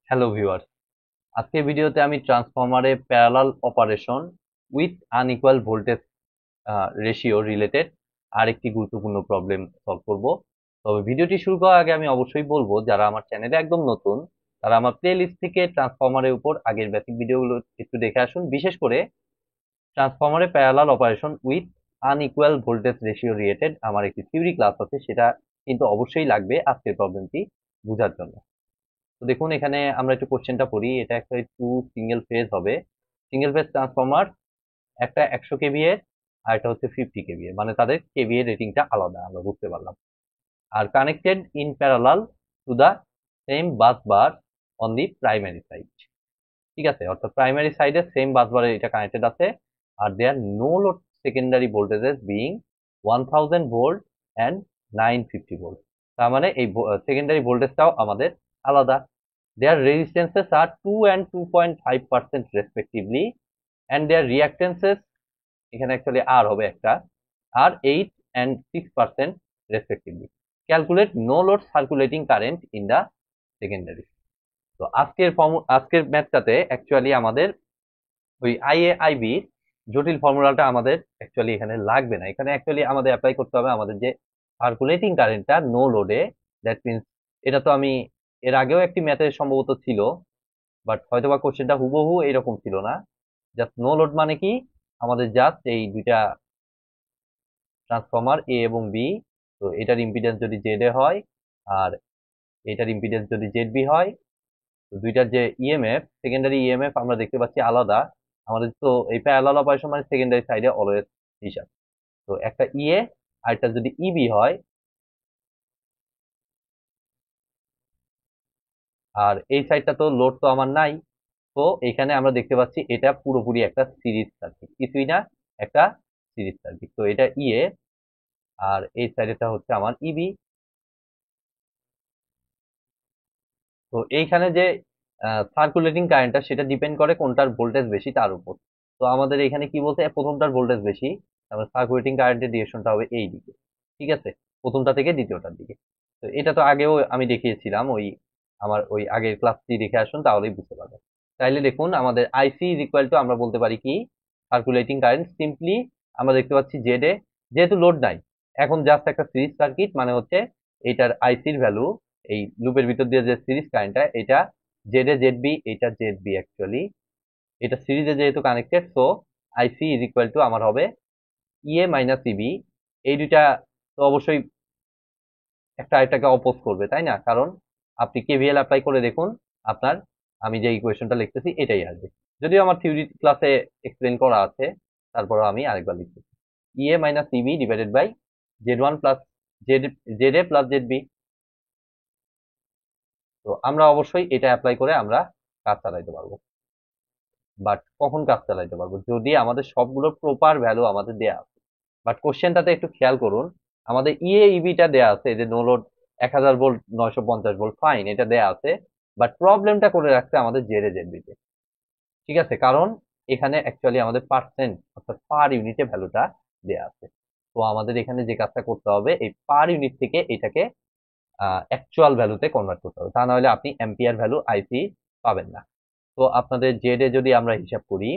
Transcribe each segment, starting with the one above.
Hello viewers, আজকের ভিডিওতে আমি ট্রান্সফরমারে parallel operation with unequal voltage ratio related আরেকটি গুরুত্বপূর্ণ প্রবলেম সলভ করব। তবে ভিডিওটি শুরু করার আগে আমি অবশ্যই বলবো, যারা আমার চ্যানেলে একদম নতুন তারা আমার প্লে লিস্ট থেকে ট্রান্সফরমারের উপর আগের বেসিক ভিডিওগুলো একটু দেখে আসুন। বিশেষ করে ট্রান্সফরমারে parallel operation with unequal voltage ratio related আমার একটি থিওরি ক্লাস আছে, সেটা কিন্তু অবশ্যই লাগবে আজকের প্রবলেমটি বোঝার জন্য। তো দেখুন, এখানে আমরা একটু কোশ্চেনটা পড়ি। এটা একটা টু সিঙ্গেল ফেজ হবে, সিঙ্গেল ফেজ ট্রান্সফরমার, একটা 100 কেভিএ আর একটা হচ্ছে 50 কেভিএ, মানে তাদের কেভিএ রেটিংটা আলাদা, আমরা বুঝতে পারলাম। আর connected in parallel to the same bus bar on the primary side. ঠিক আছে, অর্থাৎ প্রাইমারি সাইডে সেম বাস বারে এটা কানেক্টেড আছে। আর there no load secondary voltages being 1000 volt and 950 volt. তার মানে এই সেকেন্ডারি ভোল্টেজটাও আমাদের আলাদা। Their resistances are 2 and 2.5% respectively, and their reactances এখানে অ্যাকচুয়ালি আর হবে একটা, আর 8 and 6% respectively. Calculate no load circulating current in the secondary. তো আজকের ম্যাথটাতে অ্যাকচুয়ালি আমাদের ওই আইএ আইবি জটিল ফর্মুলাটা আমাদের অ্যাকচুয়ালি এখানে লাগবে না। এখানে অ্যাকচুয়ালি আমাদের অ্যাপ্লাই করতে হবে আমাদের যে সার্কুলেটিং কারেন্টটা নো লোডে। দ্যাট মিনস এটা তো আমি এর আগেও একটি ম্যাথে সম্ভবত ছিল, বাট হয়তোবা কোশ্চেনটা হুবহু এরকম ছিল না। জাস্ট নো লোড মানে কি, আমাদের জাস্ট এই দুইটা ট্রান্সফরমার এ এবং বি, তো এটার ইম্পিডেন্স যদি জেড এ হয় আর এটার ইম্পিডেন্স যদি জেড বি হয়, তো দুইটার যে ইএমএফ, সেকেন্ডারি ইএমএফ আমরা দেখতে পাচ্ছি আলাদা। আমাদের তো এই প্যারালাল অপারেশন মানে সেকেন্ডারি সাইডে অলওয়েজ হিসাব। তো একটা ইএ আর একটা যদি ইবি হয়, আর এই সাইডটা তো লোড তো আমার নাই, তো এখানে আমরা দেখতে পাচ্ছি এটা পুরোপুরি একটা সিরিজ সার্কিট, কিছুই না, একটা সিরিজ সার্কিট। তো এটা ইএ আর এই সাইডেটা হচ্ছে আমার ইবি। তো এইখানে যে সার্কুলেটিং কারেন্টটা সেটা ডিপেন্ড করে কোনটার ভোল্টেজ বেশি তার উপর। তো আমাদের এখানে কি বলতে, প্রথমটার ভোল্টেজ বেশি, তারপর সার্কুলেটিং কারেন্টের ডিরেকশনটা হবে এই দিকে। ঠিক আছে, প্রথমটা থেকে দ্বিতীয়টার দিকে। তো এটা তো আগেও আমি দেখিয়েছিলাম, ওই আমার ওই আগের ক্লাসটি দেখে আসুন তাহলেই বুঝতে পারবেন। তাইলে দেখুন, আমাদের আইসি ইজ ইকুয়াল টু আমরা বলতে পারি কি, সার্কুলেটিং কারেন্ট সিম্পলি আমরা দেখতে পাচ্ছি জেড এ, যেহেতু লোড নাই এখন জাস্ট একটা সিরিজ সার্কিট, মানে হচ্ছে এটার আইসির ভ্যালু, এই লুপের ভিতর দিয়ে যে সিরিজ কারেন্টটা, এটা জেড এ জেড বি, এটা জেড বি অ্যাকচুয়ালি, এটা সিরিজে যেহেতু connected, so IC is equal to আমার হবে ইএ মাইনাস ইবি। এই দুইটা তো অবশ্যই একটা আরেকটাকে অপোজ করবে, তাই না? কারণ আপনি কেভিএল অ্যাপ্লাই করে দেখুন, আপনার আমি যে ইকুয়েশনটা লিখতেছি এটাই আসবে। যদিও আমার থিওরি ক্লাসে এক্সপ্লেন করা আছে, তারপরও আমি আরেকবার লিখতেছি, EA minus EB divided by Z one plus Z A plus Z B. তো আমরা অবশ্যই এটা অ্যাপ্লাই করে আমরা কাজ চালাইতে পারবো। বাট কখন কাজ চালাইতে পারবো, যদি আমাদের সবগুলো প্রপার ভ্যালু আমাদের দেয়া আছে। বাট কোশ্চেনটাতে একটু খেয়াল করুন, আমাদের ইএ ইবিটা দেয়া আছে, যে no load 1000 volt 950 volt, fine, এটা দেয়া আছে। বাট প্রবলেমটা করে রাখছে আমাদের জেড এ জেড বিতে। ঠিক আছে, কারণ এখানে অ্যাকচুয়ালি আমাদের পার্সেন্ট অর্থাৎ পার ইউনিটে ভ্যালুটা দেয়া আছে। তো আমাদের এখানে যে কাজটা করতে হবে, এই পার ইউনিট থেকে এটাকে অ্যাকচুয়াল ভ্যালুতে কনভার্ট করতে হবে, তা না হলে আপনি অ্যাম্পিয়ার ভ্যালু আইসি পাবেন না। তো আপনাদের জেড এ যদি আমরা হিসাব করি,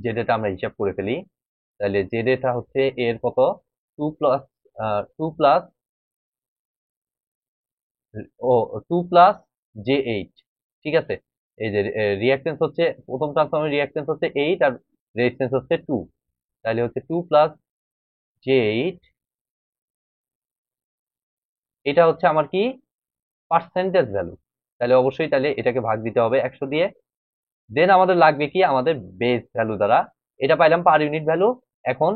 জেড এটা আমরা হিসাব করে ফেলি, তাহলে জেড এটা হচ্ছে এর কত, টু প্লাস টু প্লাস ও টু প্লাস জে এইট। ঠিক আছে, এই যে রিয়াক্টেন্স হচ্ছে, প্রথম ট্রান্সফর্মের রিয়াক্টেন্স হচ্ছে 8 আর রেজিস্ট্যান্স হচ্ছে 2, তাহলে হচ্ছে 2 প্লাস জে এইট। এটা হচ্ছে আমার কি, পার্সেন্টেজ ভ্যালু। তাহলে অবশ্যই তাহলে এটাকে ভাগ দিতে হবে 100 দিয়ে। দেন আমাদের লাগবে কি, আমাদের বেস ভ্যালু দ্বারা, এটা পাইলাম পার ইউনিট ভ্যালু। এখন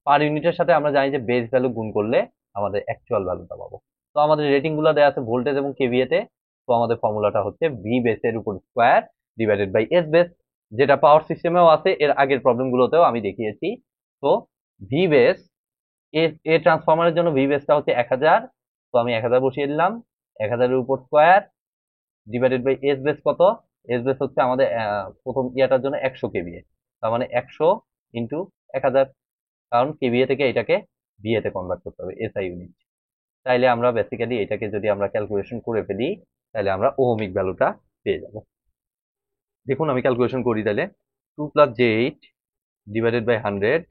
পার ইউনিটের সাথে আমরা জানি যে বেস ভ্যালু গুণ করলে আমাদের অ্যাকচুয়াল ভ্যালুটা পাবো। তো আমাদের রেটিং গুলো দেওয়া আছে ভোল্টেজ এবং কেভিএ তে। তো আমাদের ফর্মুলাটা হচ্ছে ভি বেসের উপর square divided by S base, যেটা পাওয়ার সিস্টেমেও আছে, এর আগের প্রবলেম গুলোতেও আমি দেখিয়েছি। তো ভি বেস, এ ট্রান্সফরমারের জন্য ভি বেসটা হচ্ছে 1000, তো আমি 1000 বসিয়ে দিলাম, 1000 এর উপর square divided by S base কত, এস বেস হচ্ছে আমাদের প্রথম ইয়াটার জন্য 100 কেভিএ, তার মানে 100 ইন্টু 1000, কারণ কেভিএ থেকে এটাকে ভিএ তে কনভার্ট করতে হবে, এসআই ইউনিট। তাইলে আমরা বেসিক্যালি এটাকে যদি আমরা ক্যালকুলেশন করে ফেলি, তাহলে আমরা ওহমিক ভ্যালুটা পেয়ে যাব। দেখুন আমি ক্যালকুলেশন করি তাহলে 2 + j8 ডিভাইডেড বাই 100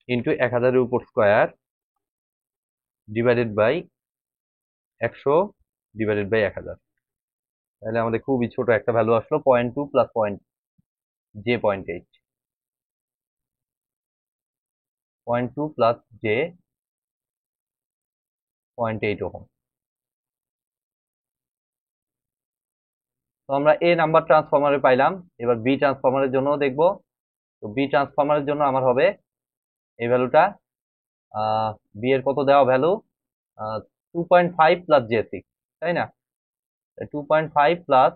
ইন্টু 1000-এর উপর square divided by 100 divided by 1000। তাহলে আমাদের খুবই ছোট একটা ভ্যালু আসলো 0.2 plus point J 0.8, 0.2 plus J 0.8 ohm. তো আমরা এ নাম্বার ট্রান্সফরমারে পাইলাম, এবার বি ট্রান্সফরমারের জন্য দেখব। তো বি ট্রান্সফরমারের জন্য আমার হবে এই ভ্যালুটা, বি এর কত দেওয়া ভ্যালু 2.5 প্লাস j6, তাই না? 2.5 প্লাস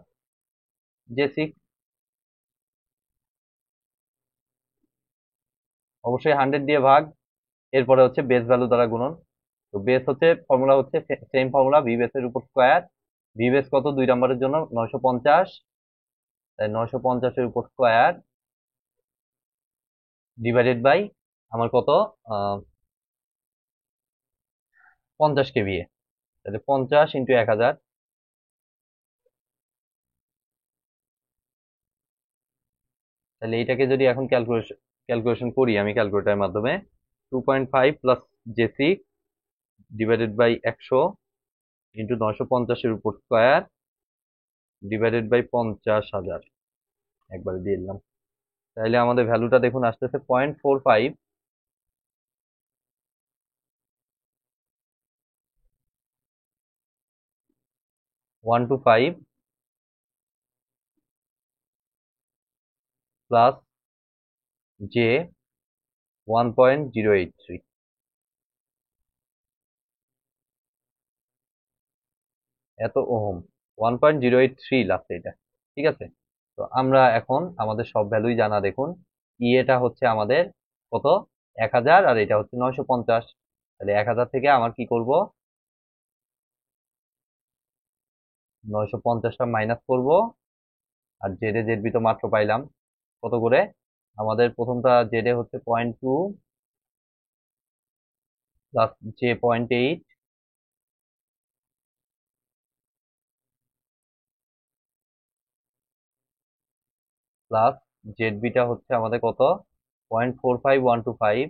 j6, অবশ্যই 100 দিয়ে ভাগ, এরপরে হচ্ছে বেস ভ্যালু দ্বারা গুণন। তো বেস হচ্ছে ফর্মুলা হচ্ছে সেম ফর্মুলা, ভি বেসের উপর স্কোয়ার। ভি বেস কত 2 নম্বরের জন্য 950, তাই 950-এর উপর স্কোয়ার ডিভাইডেড বাই আমার কত 50 কেভিএ, তাহলে 50 ইন্টু 1000। তাহলে এইটাকে যদি এখন ক্যালকুলেশন করি আমি ক্যালকুলেটারের মাধ্যমে, 2.5 plus j6 divided by 100 into 950-এর উপর স্কোয়ার ডিভাইডেড বাই 50,000, একবারে দিয়ে দিলাম। তাহলে আমাদের ভ্যালুটা দেখুন আসতেছে 0.45 125 প্লাস জে 1.083, এত ওহম 1.083 লাস্টে এটা, ঠিক আছে। তো আমরা এখন আমাদের সব ভ্যালুই জানা, দেখুন এটা হচ্ছে আমাদের কত 1000 আর এটা হচ্ছে 950। তাহলে 1000 থেকে আমার কি করব 950টা মাইনাস করব, আর জেডে জেড বি তো মাত্র পাইলাম কত করে, আমাদের প্রথমটা জেডে হচ্ছে 0.2 plus J 0.8 plus Z beta হচ্ছে আমাদের কত 0.45125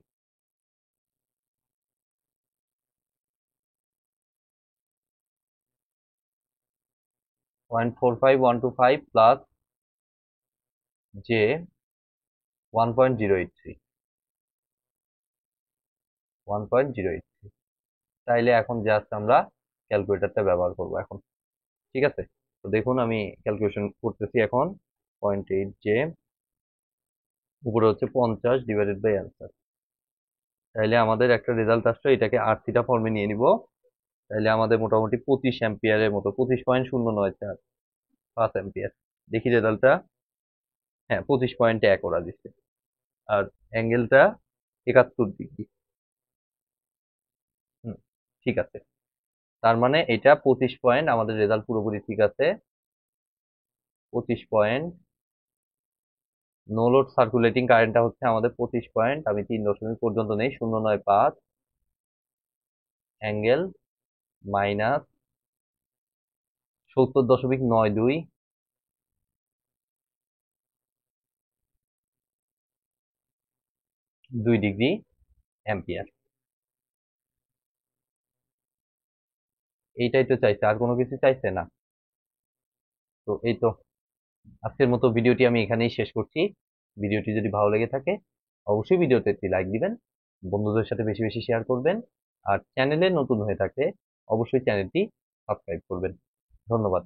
0.45125 প্লাস জে 1.083, 1.083। তাইলে এখন জাস্ট আমরা ক্যালকুলেটরটা ব্যবহার করব এখন, ঠিক আছে। তো দেখুন আমি ক্যালকুলেশন করতেছি এখন, 0.8 জে উপরে হচ্ছে 50 ডিভাইডেড বাই অ্যান্সার। তাইলে আমাদের একটা রেজাল্ট আসছে, এটাকে আর থিটা ফর্মে নিয়ে নিব। তাইলে আমাদের মোটামুটি 25 অ্যাম্পিয়ারের মতো, 25.094 অ্যাম্পিয়ার। দেখি রেজাল্টটা, হ্যাঁ 25.1 ওরা দিচ্ছে, আর অ্যাঙ্গেলটা 71 ডিগ্রি। হুম, ঠিক আছে। তার মানে এটা 25 পয়েন্ট, আমাদের রেজাল্ট পুরোপুরি ঠিক আছে। 25 পয়েন্ট, নো লোড সার্কুলেটিং কারেন্টটা হচ্ছে আমাদের 25 পয়েন্ট, আমি 3 দশমিক পর্যন্ত নেই, 095 অ্যাঙ্গেল মাইনাস 70.92 2 ডিগ্রি অ্যাম্পিয়ার। এইটাই তো চাইছে, আর কোনো কিছু চাইছে না। তো এই তো আজকের মতো ভিডিওটি আমি এখানেই শেষ করছি। ভিডিওটি যদি ভালো লেগে থাকে অবশ্যই ভিডিওতে একটি লাইক দিবেন, বন্ধুদের সাথে বেশি বেশি শেয়ার করবেন, আর চ্যানেলে নতুন হয়ে থাকলে অবশ্যই চ্যানেলটি সাবস্ক্রাইব করবেন। ধন্যবাদ।